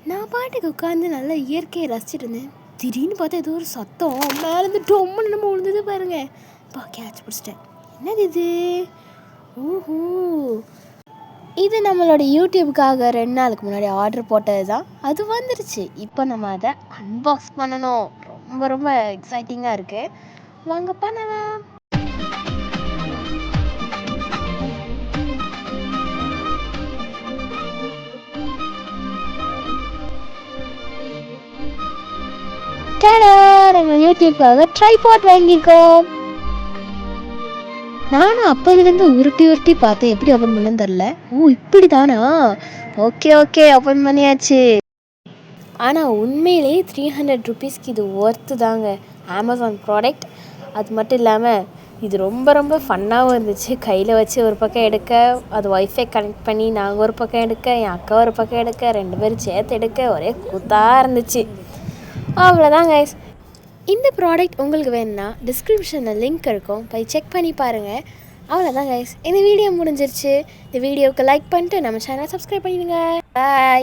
நான் பாட்டுக்கு உட்காந்து நல்லா இயற்கையை ரசிச்சுட்டு இருந்தேன். திடீர்னு பார்த்தா ஏதோ ஒரு சத்தம் மேலேருந்து டொம்முன்னு நம்ம விழுந்தது பாருங்க. கேட்ச் பிடிச்சிட்டேன். என்னது இது? ஓஹோ, இது நம்மளோட யூடியூபுக்காக 2 நாளுக்கு முன்னாடி ஆர்டர் போட்டது தான். அது வந்துருச்சு. இப்போ நம்ம அதை அன்பாக்ஸ் பண்ணணும். ரொம்ப ரொம்ப எக்ஸைட்டிங்காக இருக்குது. வாங்க பண்ணலாம். நம்ம யூடியூப்காக ட்ரைபாட் வாங்கியிருக்கோம். நானும் அப்போதுலேருந்து உருட்டி பார்த்தேன். எப்படி ஓப்பன் பண்ணன்னு தெரில. இப்படி தானா? ஓகே ஓப்பன் பண்ணியாச்சு. ஆனால் உண்மையிலேயே 300 ருபீஸ்க்கு இது ஒர்த்து தாங்க. Amazon product. அது மட்டும் இல்லாமல் இது ரொம்ப ரொம்ப ஃபன்னாகவும் இருந்துச்சு. கையில் வச்சு ஒரு பக்கம் எடுக்க, அது ஒய்ஃபை கனெக்ட் பண்ணி நாங்கள் ஒரு பக்கம் எடுக்க, என் அக்கா ஒரு பக்கம் எடுக்க, 2 பேரும் சேர்த்து எடுக்க ஒரே கூத்தாக இருந்துச்சு. அவ்வளோதான் கைஸ். இந்த ப்ராடக்ட் உங்களுக்கு வேணும்னா டிஸ்கிரிப்ஷனில் லிங்க் இருக்கும், போய் செக் பண்ணி பாருங்கள். அவ்வளோதான் கைஸ், இந்த வீடியோ முடிஞ்சிருச்சு. இந்த வீடியோவுக்கு லைக் பண்ணிட்டு நம்ம சேனலை சப்ஸ்கிரைப் பண்ணிடுங்க. பாய்.